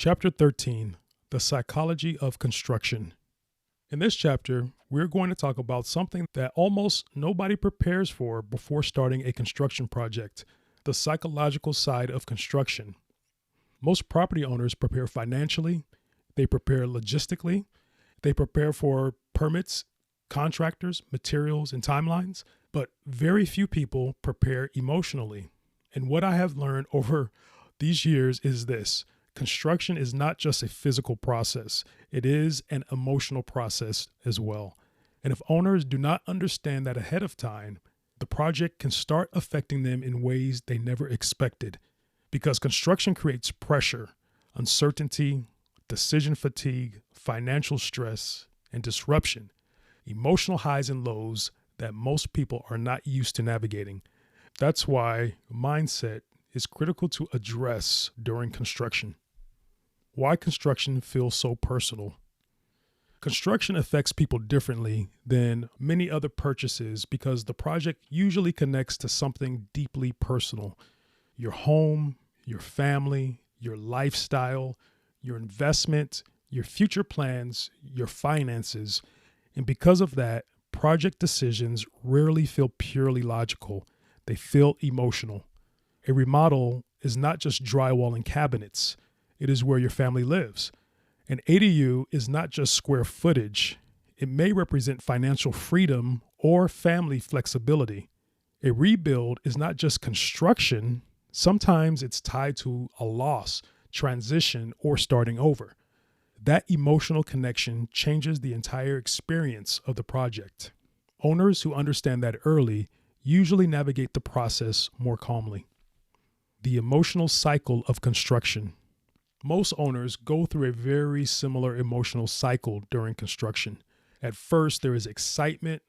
Chapter 13, The Psychology of Construction. In this chapter, we're going to talk about something that almost nobody prepares for before starting a construction project, the psychological side of construction. Most property owners prepare financially, they prepare logistically, they prepare for permits, contractors, materials, and timelines, but very few people prepare emotionally. And what I have learned over these years is this. Construction is not just a physical process, it is an emotional process as well. And if owners do not understand that ahead of time, the project can start affecting them in ways they never expected. Because construction creates pressure, uncertainty, decision fatigue, financial stress, and disruption, emotional highs and lows that most people are not used to navigating. That's why mindset is critical to address during construction. Why construction feels so personal. Construction affects people differently than many other purchases because the project usually connects to something deeply personal. Your home, your family, your lifestyle, your investment, your future plans, your finances. And because of that, project decisions rarely feel purely logical. They feel emotional. A remodel is not just drywall and cabinets. It is where your family lives. An ADU is not just square footage. It may represent financial freedom or family flexibility. A rebuild is not just construction. Sometimes it's tied to a loss, transition, or starting over. That emotional connection changes the entire experience of the project. Owners who understand that early usually navigate the process more calmly. The emotional cycle of construction. Most owners go through a very similar emotional cycle during construction. At first, there is excitement,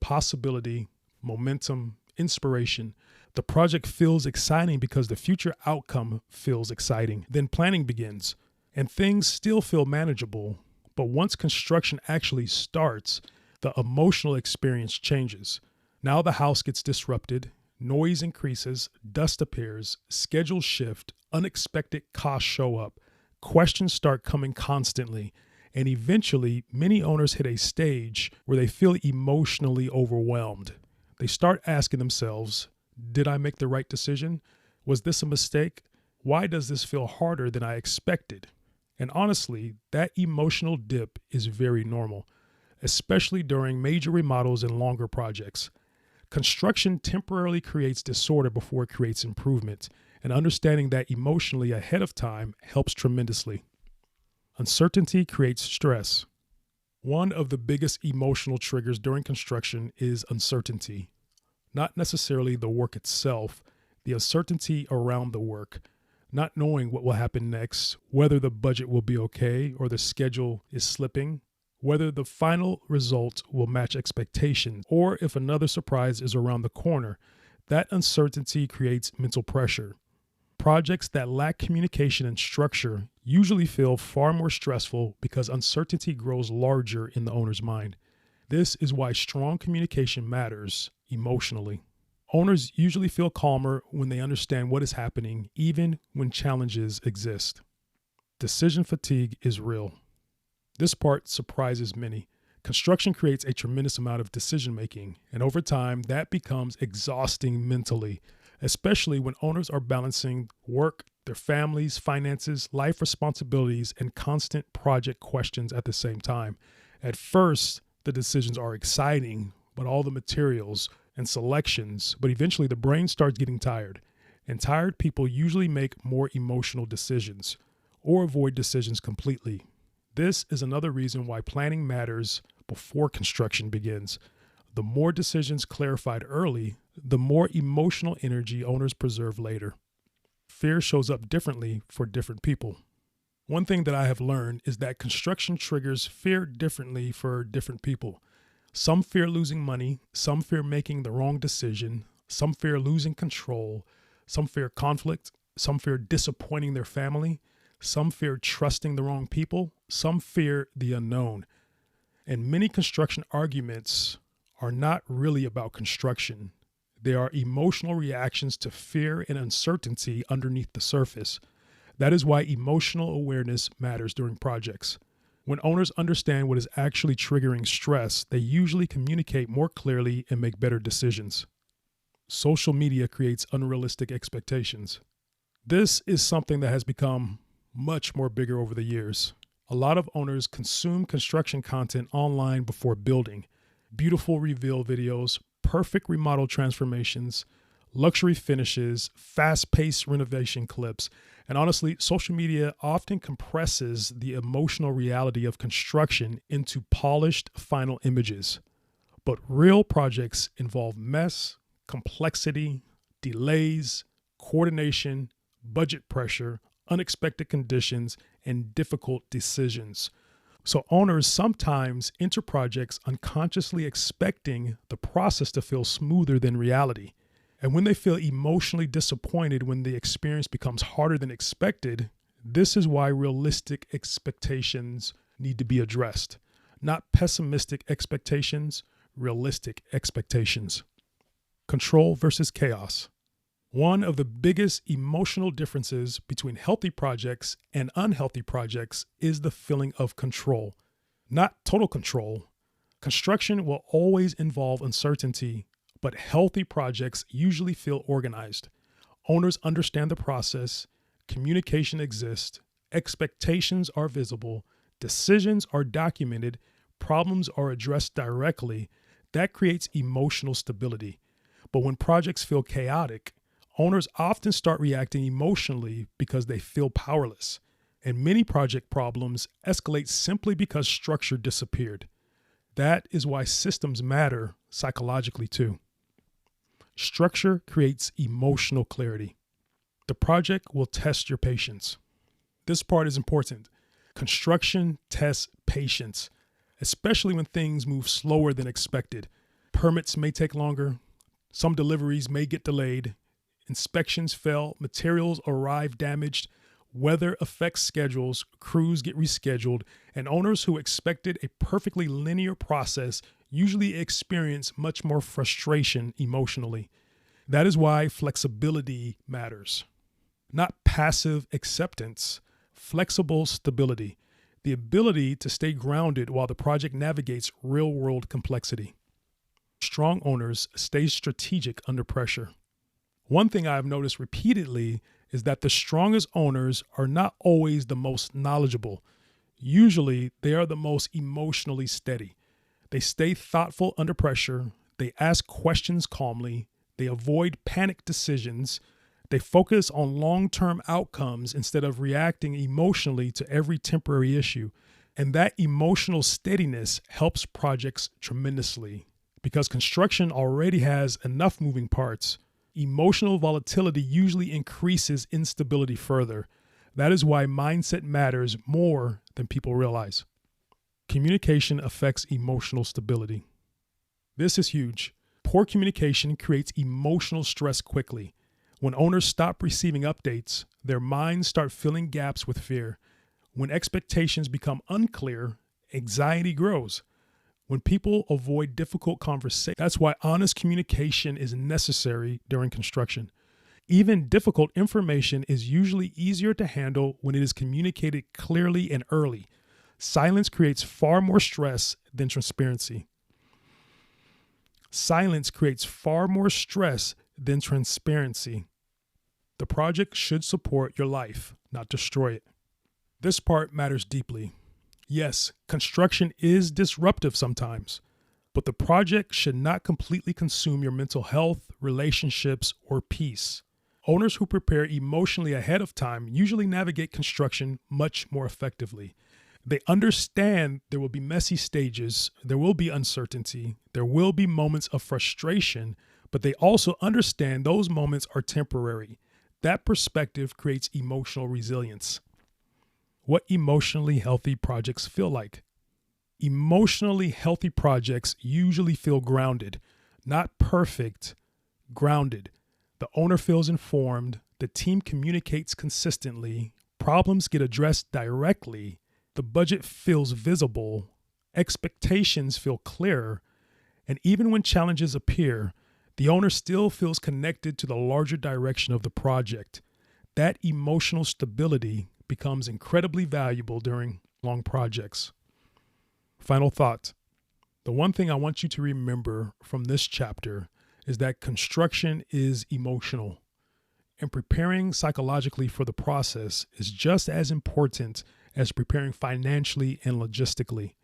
possibility, momentum, inspiration. The project feels exciting because the future outcome feels exciting. Then planning begins, and things still feel manageable. But once construction actually starts, the emotional experience changes. Now the house gets disrupted. Noise increases, dust appears, schedules shift, unexpected costs show up, questions start coming constantly, and eventually many owners hit a stage where they feel emotionally overwhelmed. They start asking themselves, did I make the right decision? Was this a mistake? Why does this feel harder than I expected? And honestly, that emotional dip is very normal, especially during major remodels and longer projects. Construction temporarily creates disorder before it creates improvement, and understanding that emotionally ahead of time helps tremendously. Uncertainty creates stress. One of the biggest emotional triggers during construction is uncertainty. Not necessarily the work itself, the uncertainty around the work, not knowing what will happen next, whether the budget will be okay or the schedule is slipping, whether the final result will match expectations, or if another surprise is around the corner. That uncertainty creates mental pressure. Projects that lack communication and structure usually feel far more stressful because uncertainty grows larger in the owner's mind. This is why strong communication matters emotionally. Owners usually feel calmer when they understand what is happening, even when challenges exist. Decision fatigue is real. This part surprises many. Construction creates a tremendous amount of decision making, and over time, that becomes exhausting mentally, especially when owners are balancing work, their families, finances, life responsibilities, and constant project questions at the same time. At first, the decisions are exciting, but all the materials and selections, but eventually the brain starts getting tired, and tired people usually make more emotional decisions or avoid decisions completely. This is another reason why planning matters before construction begins. The more decisions clarified early, the more emotional energy owners preserve later. Fear shows up differently for different people. One thing that I have learned is that construction triggers fear differently for different people. Some fear losing money, some fear making the wrong decision, some fear losing control, some fear conflict, some fear disappointing their family, some fear trusting the wrong people, some fear the unknown. And many construction arguments are not really about construction. They are emotional reactions to fear and uncertainty underneath the surface. That is why emotional awareness matters during projects. When owners understand what is actually triggering stress, they usually communicate more clearly and make better decisions. Social media creates unrealistic expectations. This is something that has become much more bigger over the years. A lot of owners consume construction content online before building. Beautiful reveal videos, perfect remodel transformations, luxury finishes, fast-paced renovation clips, and honestly, social media often compresses the emotional reality of construction into polished final images. But real projects involve mess, complexity, delays, coordination, budget pressure, unexpected conditions, and difficult decisions. So owners sometimes enter projects unconsciously expecting the process to feel smoother than reality. And when they feel emotionally disappointed when the experience becomes harder than expected, this is why realistic expectations need to be addressed. Not pessimistic expectations, realistic expectations. Control versus chaos. One of the biggest emotional differences between healthy projects and unhealthy projects is the feeling of control. Not total control. Construction will always involve uncertainty, but healthy projects usually feel organized. Owners understand the process, communication exists, expectations are visible, decisions are documented, problems are addressed directly. That creates emotional stability. But when projects feel chaotic, owners often start reacting emotionally because they feel powerless. And many project problems escalate simply because structure disappeared. That is why systems matter psychologically too. Structure creates emotional clarity. The project will test your patience. This part is important. Construction tests patience, especially when things move slower than expected. Permits may take longer. Some deliveries may get delayed. Inspections fail. Materials arrive damaged. Weather affects schedules. Crews get rescheduled. And owners who expected a perfectly linear process usually experience much more frustration emotionally. That is why flexibility matters. Not passive acceptance, flexible stability, the ability to stay grounded while the project navigates real-world complexity. Strong owners stay strategic under pressure. One thing I've noticed repeatedly is that the strongest owners are not always the most knowledgeable. Usually, they are the most emotionally steady. They stay thoughtful under pressure. They ask questions calmly. They avoid panic decisions. They focus on long-term outcomes instead of reacting emotionally to every temporary issue. And that emotional steadiness helps projects tremendously because construction already has enough moving parts. Emotional volatility usually increases instability further. That is why mindset matters more than people realize. Communication affects emotional stability. This is huge. Poor communication creates emotional stress quickly. When owners stop receiving updates, their minds start filling gaps with fear. When expectations become unclear, anxiety grows. When people avoid difficult conversations, that's why honest communication is necessary during construction. Even difficult information is usually easier to handle when it is communicated clearly and early. Silence creates far more stress than transparency. Silence creates far more stress than transparency. The project should support your life, not destroy it. This part matters deeply. Yes, construction is disruptive sometimes, but the project should not completely consume your mental health, relationships, or peace. Owners who prepare emotionally ahead of time usually navigate construction much more effectively. They understand there will be messy stages, there will be uncertainty, there will be moments of frustration, but they also understand those moments are temporary. That perspective creates emotional resilience. What emotionally healthy projects feel like? Emotionally healthy projects usually feel grounded, not perfect, grounded. The owner feels informed, the team communicates consistently, problems get addressed directly, the budget feels visible, expectations feel clearer, and even when challenges appear, the owner still feels connected to the larger direction of the project. That emotional stability becomes incredibly valuable during long projects. Final thought. The one thing I want you to remember from this chapter is that construction is emotional, and preparing psychologically for the process is just as important as preparing financially and logistically.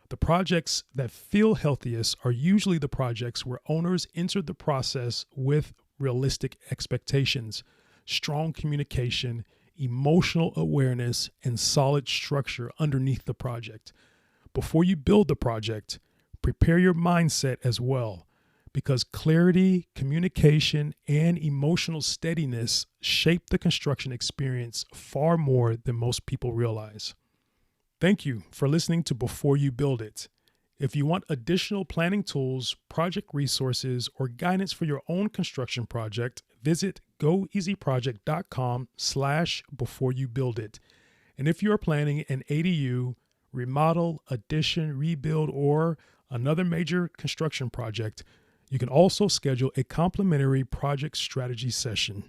The projects that feel healthiest are usually the projects where owners enter the process with realistic expectations, strong communication, emotional awareness, and solid structure underneath the project. Before you build the project, prepare your mindset as well, because clarity, communication, and emotional steadiness shape the construction experience far more than most people realize. Thank you for listening to Before You Build It. If you want additional planning tools, project resources, or guidance for your own construction project, visit goeasyproject.com/beforeyoubuildit. And if you're planning an ADU, remodel, addition, rebuild, or another major construction project, you can also schedule a complimentary project strategy session.